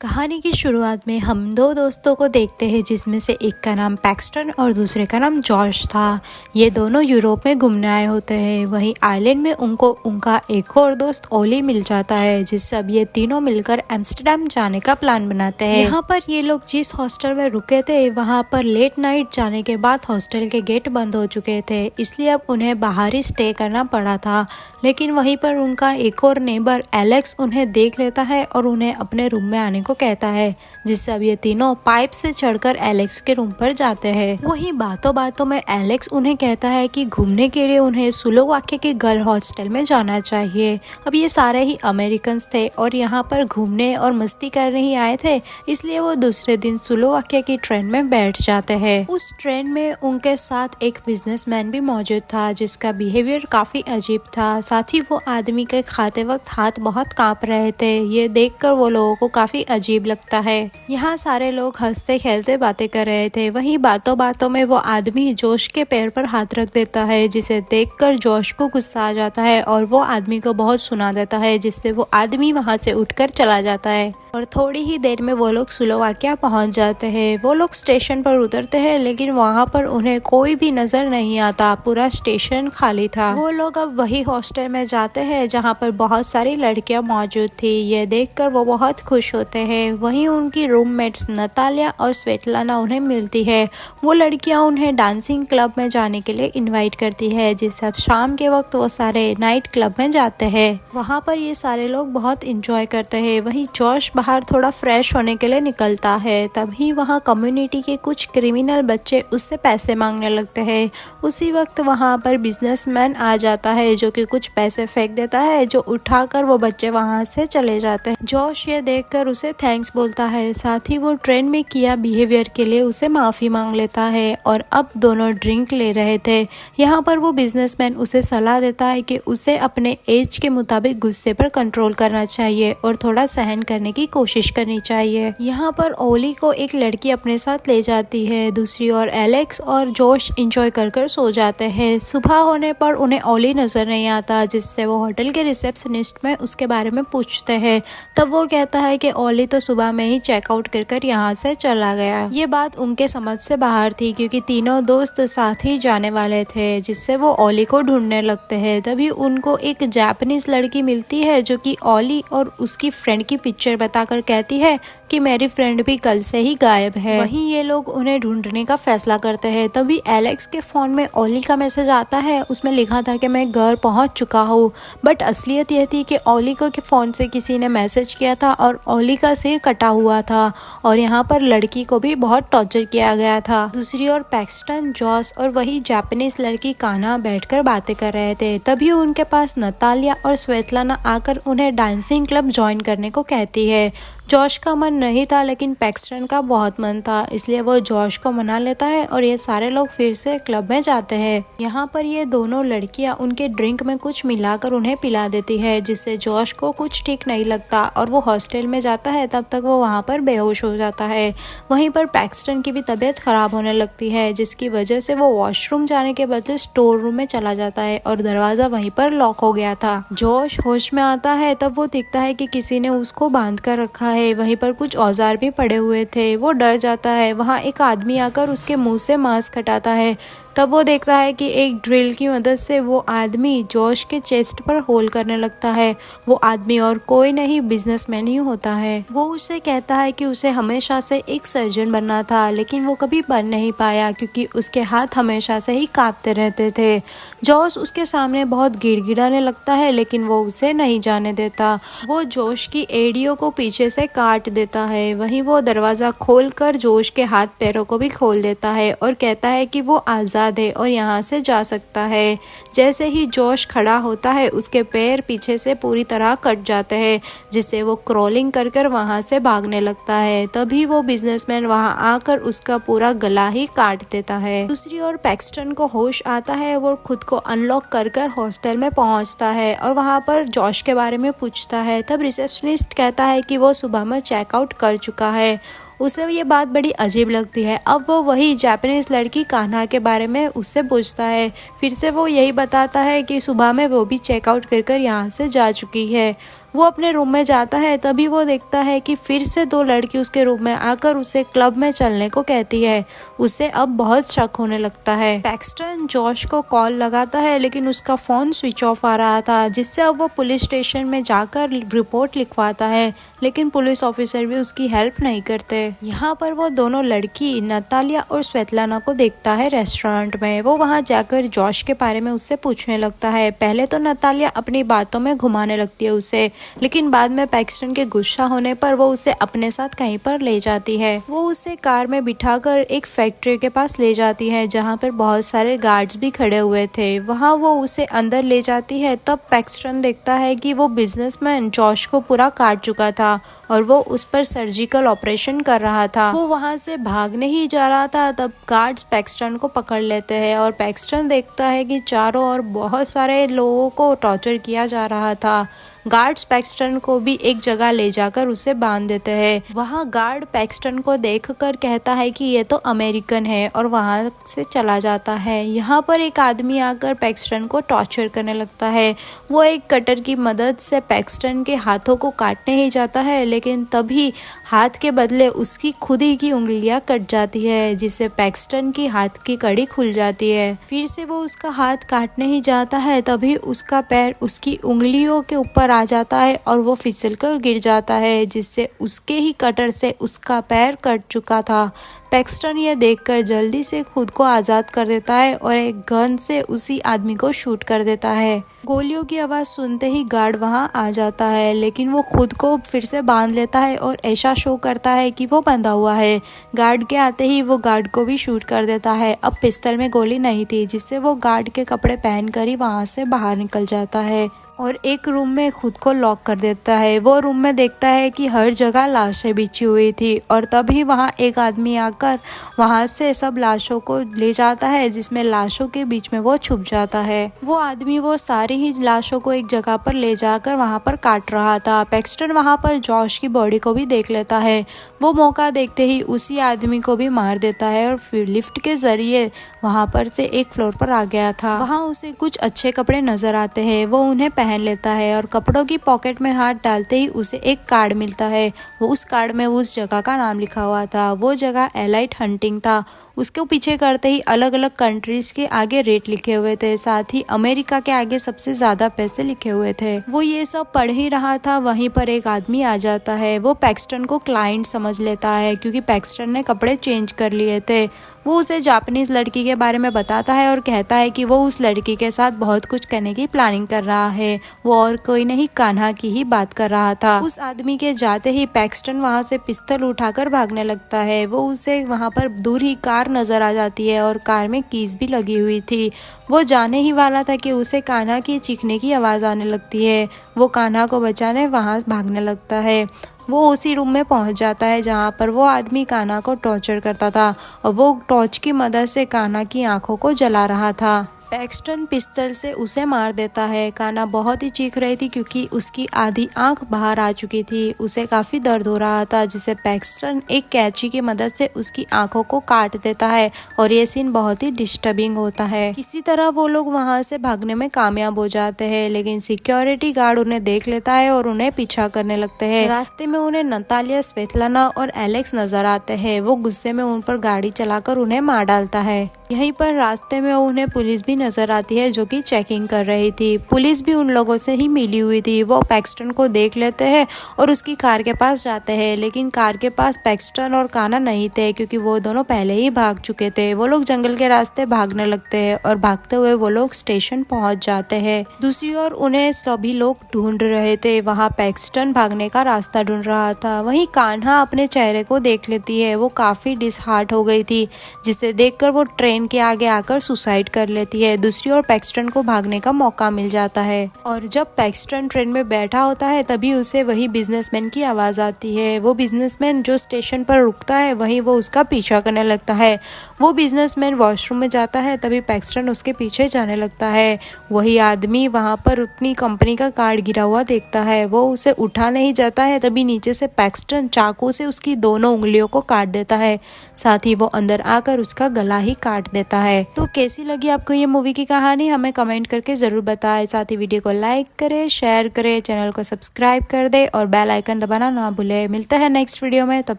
कहानी की शुरुआत में हम दो दोस्तों को देखते हैं जिसमें से एक का नाम पैक्सटन और दूसरे का नाम जॉश था। ये दोनों यूरोप में घूमने आए होते हैं। वहीं आइलैंड में उनको उनका एक और दोस्त ओली मिल जाता है, जिससे अब ये तीनों मिलकर एम्स्टर्डम जाने का प्लान बनाते हैं। यहाँ पर ये लोग जिस हॉस्टल में रुके थे वहाँ पर लेट नाइट जाने के बाद हॉस्टल के गेट बंद हो चुके थे, इसलिए अब उन्हें बाहर ही स्टे करना पड़ा था। लेकिन वहीं पर उनका एक और नेबर एलेक्स उन्हें देख लेता है और उन्हें अपने रूम में आने को कहता है, जिससे अब ये तीनों पाइप से चढ़कर एलेक्स के रूम पर जाते हैं। वहीं बातों बातों में एलेक्स उन्हें कहता है कि घूमने के लिए उन्हें स्लोवाकिया के गर्ल हॉस्टल में जाना चाहिए। अब ये सारे ही अमेरिकन्स थे और यहाँ पर घूमने और मस्ती करने ही आए थे, इसलिए वो दूसरे दिन स्लोवाकिया की ट्रेन में बैठ जाते हैं। उस ट्रेन में उनके साथ एक बिजनेसमैन भी मौजूद था, जिसका बिहेवियर काफी अजीब था। साथ ही वो आदमी के खाते वक्त हाथ बहुत कांप रहे थे। ये देखकर वो लोगों को काफी अजीब लगता है। यहाँ सारे लोग हंसते खेलते बातें कर रहे थे। वहीं बातों बातों में वो आदमी जोश के पैर पर हाथ रख देता है, जिसे देखकर जोश को गुस्सा आ जाता है और वो आदमी को बहुत सुना देता है, जिससे वो आदमी वहाँ से उठकर चला जाता है। और थोड़ी ही देर में वो लोग स्लोवाकिया पहुंच जाते हैं। वो लोग स्टेशन पर उतरते हैं, लेकिन वहाँ पर उन्हें कोई भी नजर नहीं आता। पूरा स्टेशन खाली था। वो लोग अब वही हॉस्टल में जाते हैं जहाँ पर बहुत सारी लड़कियां मौजूद थी। ये देखकर वो बहुत खुश होते हैं। वहीं उनकी रूममेट्स नतालिया और स्वेटलाना उन्हें मिलती है। वो लड़कियां उन्हें डांसिंग क्लब में जाने के लिए इन्वाइट करती है, जिससे अब शाम के वक्त वो सारे नाइट क्लब में जाते हैं। वहाँ पर ये सारे लोग बहुत इंजॉय करते हैं। वहीं जॉश बाहर थोड़ा फ्रेश होने के लिए निकलता है। तभी वहाँ कम्युनिटी के कुछ क्रिमिनल बच्चे उससे पैसे मांगने लगते हैं। उसी वक्त वहाँ पर बिजनेसमैन आ जाता है, जो कि कुछ पैसे फेंक देता है, जो उठाकर वो बच्चे वहाँ से चले जाते हैं। जॉश ये देखकर उसे थैंक्स बोलता है। साथ ही वो ट्रेन में किया बिहेवियर के लिए उसे माफी मांग लेता है। और अब दोनों ड्रिंक ले रहे थे। यहाँ पर वो बिजनेसमैन उसे सलाह देता है कि उसे अपने एज के मुताबिक गुस्से पर कंट्रोल करना चाहिए और थोड़ा सहन करने की कोशिश करनी चाहिए। यहाँ पर ओली को एक लड़की अपने साथ ले जाती है। दूसरी ओर एलेक्स और जोश एंजॉय कर सो जाते हैं। सुबह होने पर उन्हें ओली नजर नहीं आता, जिससे वो होटल के रिसेप्शनिस्ट में उसके बारे में पूछते हैं। तब वो कहता है कि ओली तो सुबह में ही चेकआउट कर यहाँ से चला गया। ये बात उनके समझ से बाहर थी, क्योंकि तीनों दोस्त साथ ही जाने वाले थे, जिससे वो ओली को ढूंढने लगते हैं। तभी उनको एक जापानीज लड़की मिलती है, जो कि ओली और उसकी फ्रेंड की पिक्चर बताकर कहती है कि मेरी फ्रेंड भी कल से ही गायब है। वहीं ये लोग उन्हें ढूंढने का फैसला करते हैं। तभी एलेक्स के फोन में ओली का मैसेज आता है। उसमें लिखा था कि मैं घर पहुंच चुका हूँ, बट असलियत यह थी कि ओली को के फोन से किसी ने मैसेज किया था और ओली का सिर कटा हुआ था और यहाँ पर लड़की को भी बहुत टॉर्चर किया गया था। दूसरी ओर पैक्सटन, जॉस और वही जापानीज लड़की कान्हा बैठकर बातें कर रहे थे। तभी उनके पास नतालिया और स्वेतलाना आकर उन्हें डांसिंग क्लब ज्वाइन करने को कहती है। जॉश का मन नहीं था, लेकिन पैक्सटन का बहुत मन था, इसलिए वो जॉश को मना लेता है और ये सारे लोग फिर से क्लब में जाते हैं। यहाँ पर ये दोनों लड़कियाँ उनके ड्रिंक में कुछ मिलाकर उन्हें पिला देती है, जिससे जॉश को कुछ ठीक नहीं लगता और वो हॉस्टल में जाता है। तब तक वो वहाँ पर बेहोश हो जाता है। वहीं पर पैक्सटन की भी तबीयत खराब होने लगती है, जिसकी वजह से वो वॉशरूम जाने के बदले स्टोर रूम में चला जाता है और दरवाजा वहीं पर लॉक हो गया था। जॉश होश में आता है, तब वो दिखता है कि किसी ने उसको बांध कर रखा है। वहीं पर कुछ औजार भी पड़े हुए थे। वो डर जाता है। वहाँ एक आदमी आकर उसके मुंह से मांस हटाता है। तब वो देखता है कि एक ड्रिल की मदद से वो आदमी जॉश के चेस्ट पर होल करने लगता है। वो आदमी और कोई नहीं, बिजनेसमैन ही होता है। वो उसे कहता है कि उसे हमेशा से एक सर्जन बनना था, लेकिन वो कभी बन नहीं पाया क्योंकि उसके हाथ हमेशा से ही कांपते रहते थे। जॉश उसके सामने बहुत गिड़गिड़ाने लगता है, लेकिन वो उसे नहीं जाने देता। वो जोश की एड़ियों को पीछे से काट देता है। वहीं वो दरवाजा खोलकर जोश के हाथ पैरों को भी खोल देता है और कहता है कि वो आजाद है और यहाँ से जा सकता है। जैसे ही जोश खड़ा होता है, उसके पैर पीछे से पूरी तरह कट जाते हैं, जिससे वो क्रॉलिंग कर वहाँ से भागने लगता है। तभी वो बिजनेसमैन वहाँ आकर उसका पूरा गला ही काट देता है। दूसरी ओर पैक्सटन को होश आता है। वो खुद को अनलॉक कर हॉस्टल में पहुँचता है और वहाँ पर जॉश के बारे में पूछता है। तब रिसेप्शनिस्ट कहता है कि वो सुबह में चेकआउट कर चुका है। उसे ये बात बड़ी अजीब लगती है। अब वो वही जापानीज लड़की कान्हा के बारे में उससे पूछता है। फिर से वो यही बताता है कि सुबह में वो भी चेकआउट कर यहाँ से जा चुकी है। वो अपने रूम में जाता है, तभी वो देखता है कि फिर से 2 लड़की उसके रूम में आकर उसे क्लब में चलने को कहती है। उसे अब बहुत शक होने लगता है। पैक्सटन जॉश को कॉल लगाता है, लेकिन उसका फोन स्विच ऑफ आ रहा था, जिससे अब वो पुलिस स्टेशन में जाकर रिपोर्ट लिखवाता है, लेकिन पुलिस ऑफिसर भी उसकी हेल्प नहीं करते। यहाँ पर वो दोनों लड़की नतालिया और स्वेतलाना को देखता है रेस्टोरेंट में। वो वहाँ जाकर जॉश के बारे में उससे पूछने लगता है। पहले तो नतालिया अपनी बातों में घुमाने लगती है उसे, लेकिन बाद में पैक्सटन के गुस्सा होने पर वो उसे अपने साथ कहीं पर ले जाती है। वो उसे कार में बिठाकर एक फैक्ट्री के पास ले जाती है, जहाँ पर बहुत सारे गार्ड्स भी खड़े हुए थे। वहाँ वो उसे अंदर ले जाती है, तब पैक्सटन देखता है कि वो बिजनेसमैन जॉश को पूरा काट चुका था और वो उस पर सर्जिकल ऑपरेशन कर रहा था। वो वहाँ से भागने ही जा रहा था, तब गार्ड्स पैक्सटन को पकड़ लेते हैं और पैक्सटन देखता है कि चारों ओर बहुत सारे लोगों को टॉर्चर किया जा रहा था। गार्ड्स पैक्सटन को भी एक जगह ले जाकर उसे बांध देते हैं। वहाँ गार्ड पैक्सटन को देखकर कहता है कि ये तो अमेरिकन है और वहाँ से चला जाता है। यहाँ पर एक आदमी आकर पैक्सटन को टॉर्चर करने लगता है। वो एक कटर की मदद से पैक्सटन के हाथों को काटने ही जाता है, लेकिन तभी हाथ के बदले उसकी खुद ही की उंगलियां कट जाती है, जिससे पैक्सटन की हाथ की कड़ी खुल जाती है। फिर से वो उसका हाथ काटने ही जाता है, तभी उसका पैर उसकी उंगलियों के ऊपर आ जाता है और वो फिसल कर गिर जाता है, जिससे उसके ही कटर से उसका पैर कट चुका था। पैक्सटन ये देखकर जल्दी से खुद को आज़ाद कर देता है और एक गन से उसी आदमी को शूट कर देता है। गोलियों की आवाज़ सुनते ही गार्ड वहाँ आ जाता है, लेकिन वो खुद को फिर से बांध लेता है और ऐसा शो करता है कि वो बंधा हुआ है। गार्ड के आते ही वो गार्ड को भी शूट कर देता है। अब पिस्तल में गोली नहीं थी, जिससे वो गार्ड के कपड़े पहनकर ही वहाँ से बाहर निकल जाता है और एक रूम में खुद को लॉक कर देता है। वो रूम में देखता है कि हर जगह लाशें बिछी हुई थी और तभी वहाँ एक आदमी आकर वहाँ से सब लाशों को ले जाता है, जिसमें लाशों के बीच में वो छुप जाता है। वो आदमी वो सारी ही लाशों को एक जगह पर ले जाकर वहाँ पर काट रहा था। पैक्सटन वहाँ पर जॉश की बॉडी को भी देख लेता है। वो मौका देखते ही उसी आदमी को भी मार देता है और फिर लिफ्ट के जरिए वहाँ पर से एक फ्लोर पर आ गया था। वहाँ उसे कुछ अच्छे कपड़े नजर आते हैं। वो उन्हें पहन लेता है और कपड़ों की पॉकेट में हाथ डालते ही उसे एक कार्ड मिलता है। वो उस कार्ड में उस जगह का नाम लिखा हुआ था। वो जगह एलाइट हंटिंग था। उसके पीछे करते ही अलग अलग कंट्रीज के आगे रेट लिखे हुए थे, साथ ही अमेरिका के आगे सबसे ज्यादा पैसे लिखे हुए थे। वो ये सब पढ़ ही रहा था, वहीं पर एक आदमी आ जाता है। वो पैक्सटन को क्लाइंट समझ लेता है, क्योंकि पैक्सटन ने कपड़े चेंज कर लिए थे। वो उसे जापानीज लड़की के बारे में बताता है और कहता है कि वो उस लड़की के साथ बहुत कुछ करने की प्लानिंग कर रहा है। वो और कोई नहीं, कान्हा की ही बात कर रहा था। उस आदमी के जाते ही पैक्सटन वहाँ से पिस्तौल उठाकर भागने लगता है। वो उसे वहाँ पर दूर ही कार नजर आ जाती है और कार में कीज भी लगी हुई थी। वो जाने ही वाला था कि उसे कान्हा की चीखने की आवाज आने लगती है। वो कान्हा को बचाने वहाँ भागने लगता है। वो उसी रूम में पहुंच जाता है जहां पर वो आदमी कान्हा को टॉर्चर करता था और वो टॉर्च की मदद से कान्हा की आंखों को जला रहा था। पैक्सटन पिस्तल से उसे मार देता है। कान्हा बहुत ही चीख रही थी, क्योंकि उसकी आधी आंख बाहर आ चुकी थी। उसे काफी दर्द हो रहा था, जिसे पैक्सटन एक कैंची की मदद से उसकी आंखों को काट देता है और ये सीन बहुत ही डिस्टर्बिंग होता है। किसी तरह वो लोग वहां से भागने में कामयाब हो जाते हैं, लेकिन सिक्योरिटी गार्ड उन्हें देख लेता है और उन्हें पीछा करने लगते हैं। रास्ते में उन्हें नतालिया, स्वेतलाना और एलेक्स नजर आते हैं। वो गुस्से में उन पर गाड़ी चलाकर उन्हें मार डालता है। यहीं पर रास्ते में उन्हें पुलिस भी नजर आती है, जो कि चेकिंग कर रही थी। पुलिस भी उन लोगों से ही मिली हुई थी। वो पैक्सटन को देख लेते हैं और उसकी कार के पास जाते हैं, लेकिन कार के पास पैक्सटन और कान्हा नहीं थे, क्योंकि वो दोनों पहले ही भाग चुके थे। वो लोग जंगल के रास्ते भागने लगते हैं और भागते हुए वो लोग स्टेशन पहुंच जाते हैं। दूसरी ओर उन्हें सभी लोग ढूंढ रहे थे। वहाँ पैक्सटन भागने का रास्ता ढूंढ रहा था। वहीं कान्हा अपने चेहरे को देख लेती है। वो काफी डिसहार्ट हो गई थी, जिसे देखकर वो ट्रेन के आगे आकर सुसाइड कर लेती है। दूसरी ओर पैक्सटन को भागने का मौका मिल जाता है और जब पैक्सटन ट्रेन में बैठा होता है, तभी उसे वही बिजनेसमैन की आवाज आती है। वो बिजनेसमैन जो स्टेशन पर रुकता है, वहीं वो उसका पीछा करने लगता है। वो बिजनेसमैन वॉशरूम में जाता है, तभी पैक्सटन उसके पीछे जाने लगता है। वही आदमी वहां पर अपनी कंपनी का कार्ड गिरा हुआ देखता है। वो उसे उठा नहीं जाता है, तभी नीचे से पैक्सटन चाकू से उसकी दोनों उंगलियों को काट देता है। साथ ही वो अंदर आकर उसका गला ही काट देता है। तो कैसी लगी आपको ये मूवी? मूवी की कहानी हमें कमेंट करके ज़रूर बताएं। साथ ही वीडियो को लाइक करें, शेयर करें, चैनल को सब्सक्राइब कर दे और बेल आइकन दबाना ना भूलें। मिलते हैं नेक्स्ट वीडियो में, तब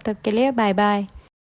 तक के लिए बाय बाय।